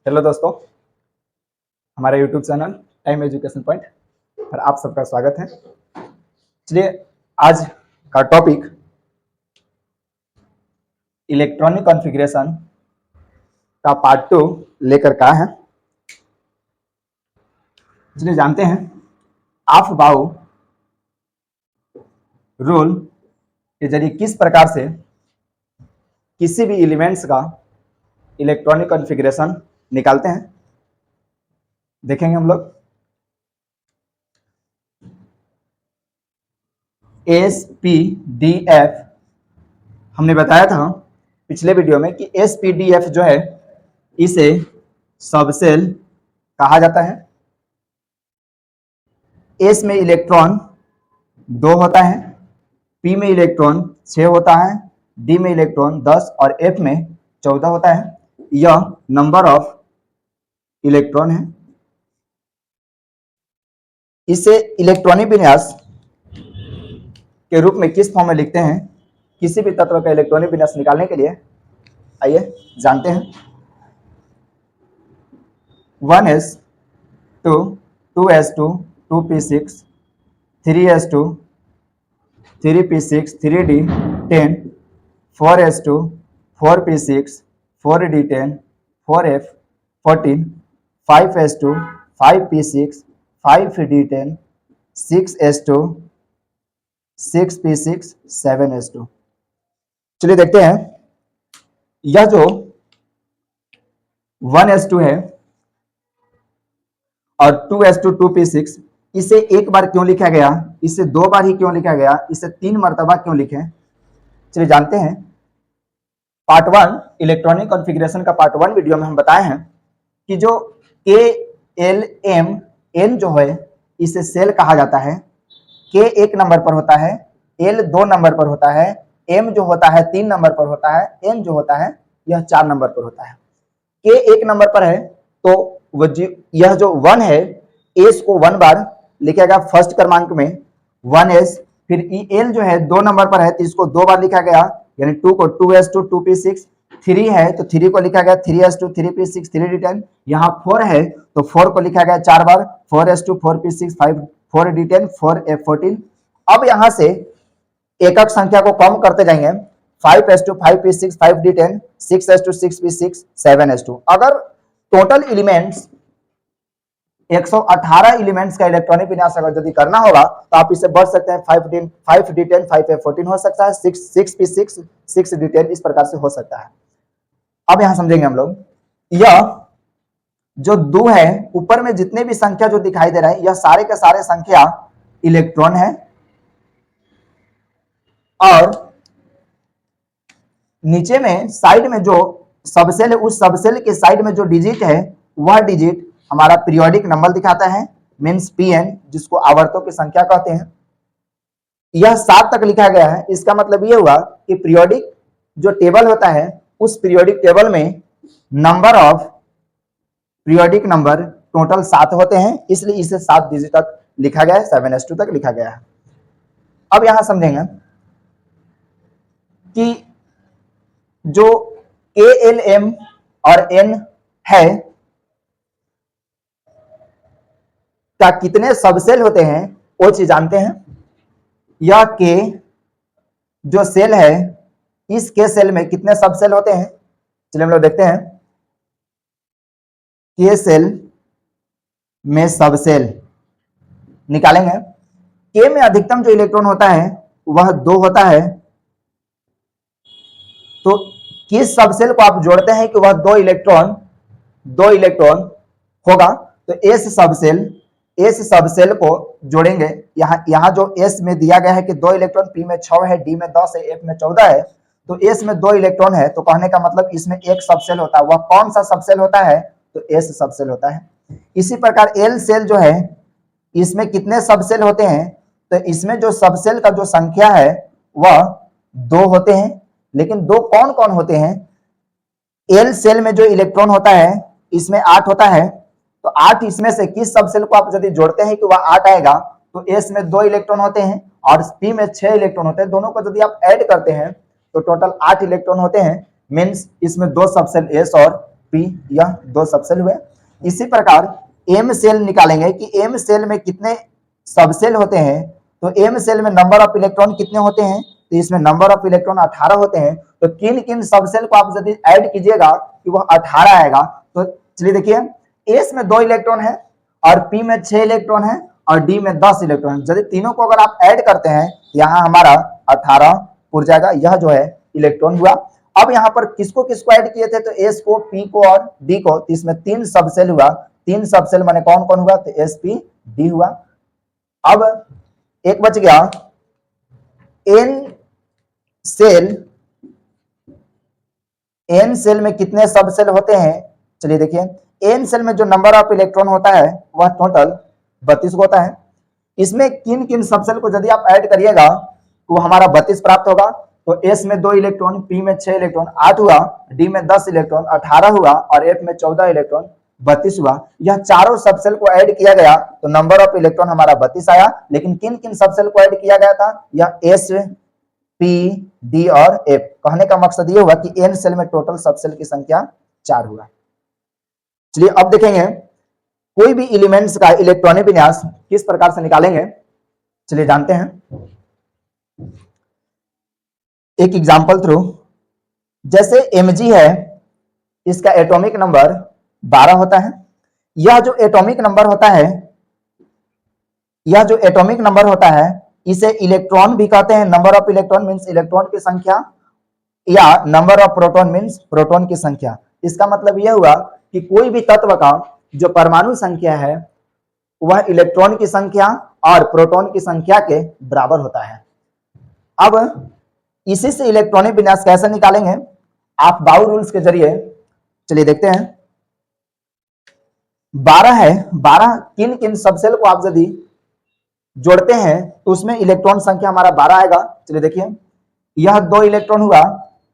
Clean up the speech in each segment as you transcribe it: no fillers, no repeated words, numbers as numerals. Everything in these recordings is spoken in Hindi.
हेलो दोस्तों, हमारे YouTube channel time education point पर आप सबका स्वागत है। चलिए, आज का टॉपिक इलेक्ट्रॉनिक कॉन्फ़िगरेशन का पार्ट 2 लेकर का है। चलिए जानते हैं ऑफ-बाउ रूल के जरिए किस प्रकार से किसी भी एलिमेंट्स का इलेक्ट्रॉनिक कॉन्फ़िगरेशन निकालते हैं, देखेंगे हम लोग। SPDF हमने बताया था पिछले वीडियो में कि SPDF जो है इसे सबसेल कहा जाता है। S में इलेक्ट्रॉन 2 होता है, P में इलेक्ट्रॉन 6 होता है, D में इलेक्ट्रॉन 10 और F में 14 होता है। यह नंबर ऑफ इलेक्ट्रॉन है। इसे इलेक्ट्रॉनिक विन्यास के रूप में किस फॉर्म में लिखते हैं किसी भी तत्व का इलेक्ट्रॉनिक विन्यास निकालने के लिए, आइए जानते हैं। 1s2 2s2 2p6 3s2 3p6 3d 10 4s2 4p6 4d10 4f 14 5s2 5p6 5d10 6s2 6p6 7s2। चलिए देखते हैं, यह जो 1s2 है और 2s2 2p6 इसे एक बार क्यों लिखा गया, इसे 2 बार ही क्यों लिखा गया, इसे 3 मर्तबा क्यों लिखे। चलिए जानते हैं। पार्ट 1 इलेक्ट्रॉनिक कॉन्फ़िगरेशन का पार्ट 1 वीडियो में हम बताए हैं कि जो KLMN जो है इसे सेल कहा जाता है। K 1 नंबर पर होता है, L 2 नंबर पर होता है, M जो होता है 3 नंबर पर होता है, N जो होता है यह 4 नंबर पर होता है। K 1 नंबर पर है तो यह जो 1 है S को 1 बार लिखा गया फर्स्ट क्रमांक में 1s। फिर L जो है 2 नंबर पर है तो इसको 2 बार लिखा गया, यानी 2 को 2s2 2p6। 3 है तो 3 को लिखा गया 3s2 3p6 3d10। यहाँ 4 है तो 4 को लिखा गया 4 बार 4s2 4p6 4d10 4f14। अब यहाँ से एकक संख्या को कम करते जाएंगे, 5s2 5p6 5d10 6s2 6p6 7s2। अगर टोटल एलिमेंट्स 118 एलिमेंट्स का इलेक्ट्रॉनिक विन्यास अगर यदि करना होगा तो आप इसे बढ़ सकते हैं 5d10 5f14 हो सकता है, 6p6 6d10 इस प्रकार से हो सकता है। अब यहां समझेंगे हम लोग, यह जो 2 है ऊपर में जितने भी संख्या जो दिखाई दे रहा है यह सारे के सारे संख्या इलेक्ट्रॉन है और नीचे में साइड में जो सबसेल है उस सबसेल के साइड में जो डिजिट है वह डिजिट हमारा पीरियोडिक नंबर दिखाता है, मींस Pn, जिसको आवर्तों की संख्या कहते हैं। यह 7 तक लिखा गया है, इसका मतलब यह हुआ कि पीरियोडिक जो टेबल होता है उस पीरियोडिक टेबल में number of periodic number total 7 होते हैं, इसलिए इसे 7 डिजिट तक लिखा गया है, 7s2 तक लिखा गया है। अब यहां समझेंगे कि जो KLM और N है क्या कितने सबसेल होते हैं वो चीज जानते हैं। यह K जो सेल है इस K सेल में कितने सबसेल होते हैं, चलिए हम लोग देखते हैं। K सेल में सबसेल निकालेंगे। K में अधिकतम जो इलेक्ट्रॉन होता है वह 2 होता है, तो किस सबसेल को आप जोड़ते हैं कि वह 2 इलेक्ट्रॉन होगा, तो S सबसेल को जोड़ेंगे। यहाँ जो S में दिया गया है कि 2 इलेक्ट्रॉन, P में 6 है, D में 10 है, F में 14 है, तो S में 2 इलेक्ट्रॉन है तो कहने का मतलब इसमें एक सबसेल होता है। वह कौन सा सबसेल होता है, तो S सबसेल होता है। इसी प्रकार L सेल जो है इसमें कितने सबसेल होते हैं, तो इसमें जो सबसेल का जो संख्या है वह 2 होते हैं, लेकिन 2 कौन कौन होते हैं। L सेल में जो इलेक्ट्रॉन होता है इसमें 8 होता है, तो 8 इसमें से किस सबसेल को आप यदि जोड़ते हैं कि वह 8 आएगा, तो S में 2 इलेक्ट्रॉन होते हैं और P में 6 इलेक्ट्रॉन होते हैं। दोनों को यदि आप ऐड करते हैं तो टोटल 8 इलेक्ट्रॉन होते हैं, मींस इसमें 2 सबसेल S और पी, यह दो सबसेल हुए। इसी प्रकार एम सेल निकालेंगे कि एम सेल में कितने सबसेल होते हैं। तो एम सेल में नंबर ऑफ इलेक्ट्रॉन कितने होते हैं, तो इसमें नंबर ऑफ इलेक्ट्रॉन 18 होते हैं। तो किन किन सबसेल को आप यदि ऐड कीजिएगा कि वह 18 आएगा। तो चलिए देखिए, एस में 2 इलेक्ट्रॉन है और पी में 6 इलेक्ट्रॉन है और डी में 10 इलेक्ट्रॉन है। यदि तीनों को अगर आप ऐड करते हैं यहाँ हमारा 18 पुर जाएगा। यह जो है इलेक्ट्रॉन हुआ। अब यहाँ पर किसको किसको ऐड किए थे, तो एस को, पी को और डी को। तो इसमें 3 सबसेल हुआ। 3 सबसेल माने कौन कौन हुआ, तो एस पी डी हुआ। अब एक बच गया एन सेल। एन सेल में कितने सबसेल होते हैं, चलिए देखिए, एन सेल में जो नंबर ऑफ इलेक्ट्रॉन होता है वह टोटल 32 होता है। इसमें किन किन सबसेल को यदि आप ऐड करिएगा तो हमारा 32 प्राप्त होगा। तो एस में 2 इलेक्ट्रॉन, पी में 6 इलेक्ट्रॉन 8 हुआ, डी में 10 इलेक्ट्रॉन 18 हुआ और एफ में 14 इलेक्ट्रॉन 32 हुआ। यह चारों सबसेल को ऐड किया गया तो नंबर ऑफ इलेक्ट्रॉन हमारा 32 आया। लेकिन किन किन सबसेल को ऐड किया गया था, यह एस, पी, डी और एफ। कहने का मकसद यह हुआ कि एन सेल में टोटल सबसेल की संख्या 4 हुआ। चलिए अब देखेंगे कोई भी एलिमेंट्स का इलेक्ट्रॉनिक विन्यास किस प्रकार से निकालेंगे। चलिए जानते हैं एक एग्जांपल थ्रू। जैसे Mg है, इसका एटॉमिक नंबर 12 होता है। यह जो एटॉमिक नंबर होता है, यह जो एटॉमिक नंबर होता है इसे इलेक्ट्रॉन भी कहते हैं। Number of electron means electron की संख्या, या number of proton means proton की संख्या। इसका मतलब यह हुआ कि कोई भी तत्व का जो परमाणु संख्या है वह इलेक्ट्रॉन की संख्या और प्रोटॉन की संख्या के बराबर होता है। अब इसी से इलेक्ट्रॉनिक विन्यास कैसे निकालेंगे, आप बाउ रूल्स के जरिए। चलिए देखते हैं। 12 है, 12 किन किन सबसेल को आप यदि जोड़ते हैं तो उसमें इलेक्ट्रॉन संख्या हमारा 12 आएगा। चलिए देखिए, यह 2 इलेक्ट्रॉन हुआ,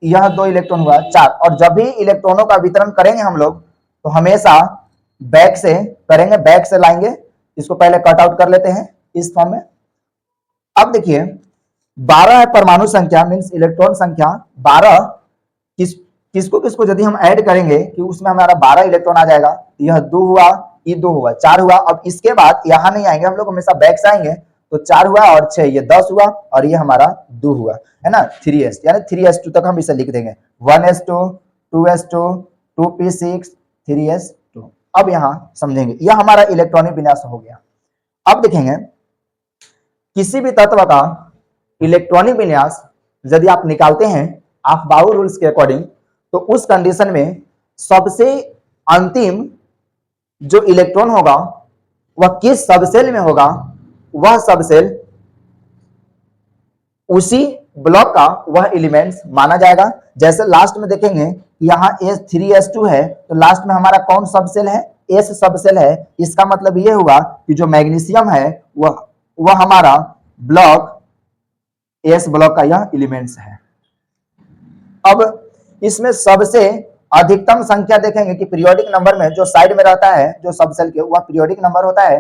यह 2 इलेक्ट्रॉन हुआ, 4। और जब भी इलेक्ट्रॉनों का वितरण करेंगे हम लोग तो हमेशा बैक से करेंगे, बैक से लाएंगे। इसको पहले कट आउट कर लेते हैं इस फॉर्म में। अब देखिए 12 है परमाणु संख्या मींस इलेक्ट्रॉन संख्या। 12 किसको किसको यदि हम ऐड करेंगे कि उसमें हमारा 12 इलेक्ट्रॉन आ जाएगा। यह 2 हुआ, ये 2 हुआ, 4 हुआ। अब इसके बाद यहां नहीं आएंगे हम लोग, हमेशा बैक से आएंगे। तो 4 हुआ और 6, ये 10 हुआ और ये हमारा 2 हुआ, है ना। 3s यानी 3s2 तक हम इसे लिख देंगे। 1s2, 2s2, 2p6, 3s2। अब यहां समझेंगे, यह हमारा इलेक्ट्रॉनिक विन्यास हो गया। अब देखेंगे किसी भी तत्व का इलेक्ट्रॉनिक विन्यास यदि आप निकालते हैं आप बाउ रूल्स के अकॉर्डिंग, तो उस कंडीशन में सबसे अंतिम जो इलेक्ट्रॉन होगा वह किस सबसेल में होगा, वह सबसेल उसी ब्लॉक का वह एलिमेंट्स माना जाएगा। जैसे लास्ट में देखेंगे यहां S3S2 है तो लास्ट में हमारा कौन सबसेल है, S सबसेल है। इसका मतलब यह हुआ कि जो मैग्नीशियम है वह हमारा ब्लॉक एस ब्लॉक का यह एलिमेंट्स है। अब इसमें सबसे अधिकतम संख्या देखेंगे कि पीरियोडिक नंबर में जो साइड में रहता है जो सबसेल के, वह पीरियोडिक नंबर होता है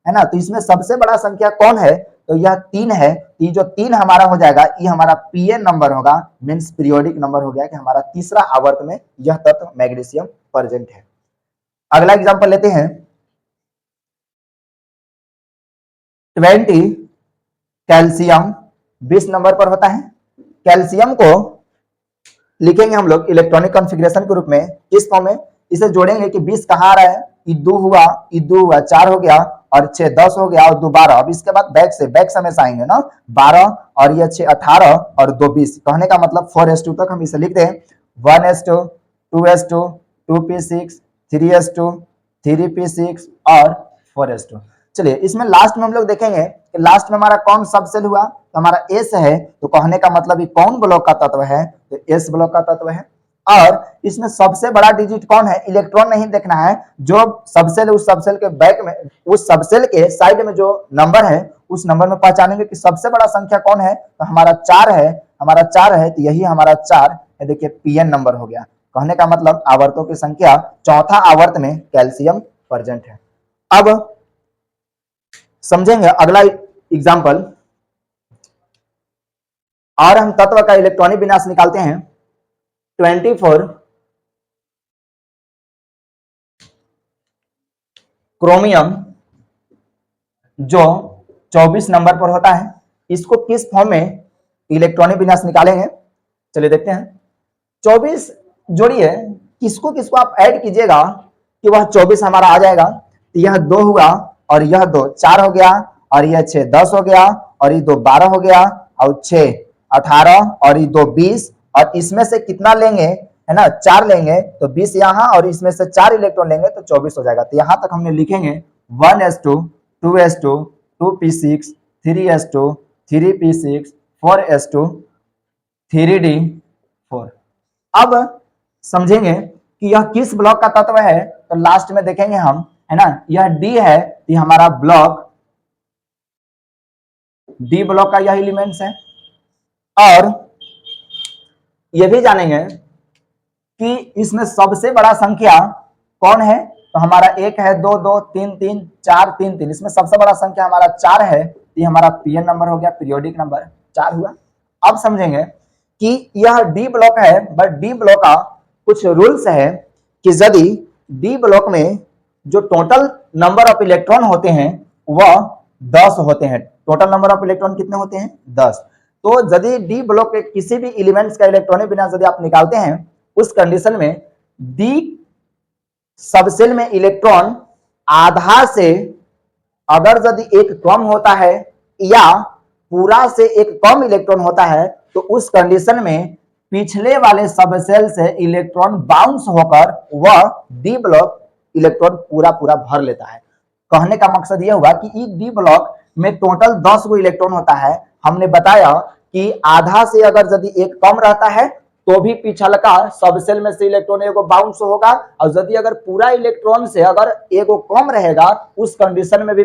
ना। तो इसमें सबसे बड़ा संख्या कौन है, तो यह 3 है। ये जो 3 हमारा हो जाएगा ये हमारा पीएन नंबर होगा, मींस पीरियोडिक नंबर हो गया कि हमारा तीसरा आवर्त में यह तत्व मैग्नीशियम प्रेजेंट है। अगला एग्जांपल लेते हैं। 20 कैल्शियम 20 नंबर पर होता है। कैल्शियम को लिखेंगे हम लोग इलेक्ट्रॉनिक कॉन्फ़िगरेशन के रूप में किस फॉर्म में, इसे जोड़ेंगे कि 20 कहां आ रहा है, ये 2 हुआ, ये 2 हुआ, 4 हो गया और 6 10 हो गया और 2 12। अब इसके बाद बैक से हमेशा आएंगे ना, 12 और ये 6 18 और 2 20। कहने का मतलब 4s2 तक हम इसे लिख दें। 1s2, 2s2, 2p6, 3s2, 3p6 और 4s2। चलिए इसमें लास्ट में हम लोग देखेंगे कि लास्ट में हमारा कौन सबसेल हुआ, तो हमारा एस है। तो कहने का मतलब ये कौन ब्लॉक का तत्व है, तो एस ब्लॉक का तत्व है। और इसमें सबसे बड़ा डिजिट कौन है, इलेक्ट्रॉन नहीं देखना है, जो सबसेल उस सबसेल के बैक में, उस सबसेल के साइड में जो नंबर है उस नंबर में पहचानेंगे कि सबसे बड़ा संख्या कौन है, तो हमारा 4 है। हमारा 4 है तो यही हमारा 4 है। देखिए पीएन नंबर हो गया। कहने का मतलब आवर्तों की संख्या चौथा आवर्त में कैल्शियम प्रेजेंट है। अब समझेंगे अगला एग्जाम्पल, और हम तत्व का इलेक्ट्रॉनिक विन्यास निकालते हैं। 24 क्रोमियम जो 24 नंबर पर होता है, इसको किस फॉर्म में इलेक्ट्रॉनिक विन्यास निकालेंगे, चलिए देखते हैं। 24 जोड़िए, किसको किसको आप ऐड कीजिएगा कि वह 24 हमारा आ जाएगा। तो यह 2 हुआ और यह 2 4 हो गया और यह 6 10 हो गया और ये 2 12 हो गया और 6 18 और ये 2 20 और इसमें से कितना लेंगे, है ना, 4 लेंगे तो 20 यहाँ और इसमें से 4 इलेक्ट्रॉन लेंगे तो 24 हो जाएगा। तो यहां तक हमने लिखेंगे 1s2 2s2 2p6 3s2 3p6 4s2 3d4। अब समझेंगे कि यह किस ब्लॉक का तत्व है, तो लास्ट में देखेंगे हम, है ना। यह डी है, ये हमारा ब्लॉक डी ब्लॉक का यह एलिमेंट्स है। और यह भी जानेंगे कि इसमें सबसे बड़ा संख्या कौन है, तो हमारा 1 है 2 2 3 3 4 3 3, इसमें सबसे बड़ा संख्या हमारा 4 है। ये हमारा पीएन नंबर हो गया, पीरियोडिक नंबर 4 हुआ। अब समझेंगे कि यह डी ब्लॉक है, बट डी ब्लॉक का कुछ रूल्स है कि यदि डी ब्लॉक में जो टोटल नंबर ऑफ इलेक्ट्रॉन होते हैं वह 10 होते हैं। टोटल नंबर ऑफ इलेक्ट्रॉन कितने होते हैं, 10। तो यदि डी ब्लॉक के किसी भी एलिमेंट्स का इलेक्ट्रॉनिक विन्यास यदि आप निकालते हैं, उस कंडीशन में डी सबसेल में इलेक्ट्रॉन आधा से अगर यदि एक कम होता है या पूरा से एक कम इलेक्ट्रॉन होता है, तो उस कंडीशन में पिछले वाले सबसेल से इलेक्ट्रॉन बाउंस होकर वह डी ब्लॉक इलेक्ट्रॉन पूरा पूरा भर लेता है। कहने का मकसद यह हुआ कि इस डी ब्लॉक में टोटल 10 गो इलेक्ट्रॉन होता है। हमने बताया कि आधा से अगर यदि एक कम रहता है तो भी पिछलका सबसेल में से इलेक्ट्रॉन एगो बाउंस होगा, और यदि अगर पूरा इलेक्ट्रॉन से अगर एगो कम रहेगा उस कंडीशन में भी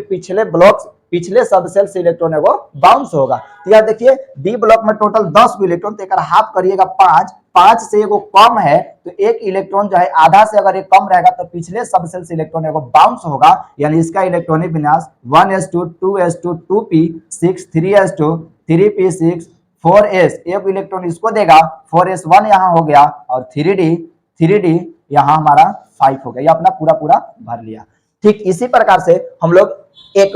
पिछले सबसेल से इलेक्ट्रॉन एगो बाउंस होगा। तो यह देखिए डी ब्लॉक में टोटल 10 गो इलेक्ट्रॉन, तो एक हाफ करिएगा 5 से एगो कम है तो एक इलेक्ट्रॉन जो है आधा से अगर एक कम रहेगा तो पिछले सबसेल से इलेक्ट्रॉन एगो बाउंस होगा, यानी इसका इलेक्ट्रॉनिक विन्यास 1s2 2s2 2p6 3s2 3p6 4s, एक इलेक्ट्रॉन इसको देगा, 4s1 यहाँ हो गया और 3d यहाँ हमारा 5 हो गया। ये अपना पूरा पूरा भर लिया। ठीक इसी प्रकार से हम लोग एक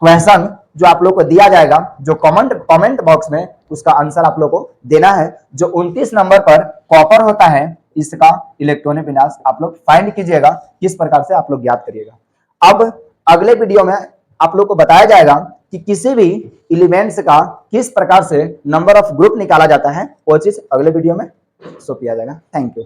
क्वेश्चन जो आप लोग को दिया जाएगा, जो कमेंट बॉक्स में उसका आंसर आप लोग को देना है, जो 29 नंबर पर कॉपर होता है, इसका इलेक्ट्रॉनिक विन्यास आप लोग फाइंड कीजिएगा, किस प्रकार से आप लोग याद करिएगा। अब अगले वीडियो में आप लोग को बताया जाएगा कि किसी भी एलिमेंट्स का किस प्रकार से नंबर ऑफ ग्रुप निकाला जाता है, वो चीज अगले वीडियो में शो किया जाएगा। Thank you.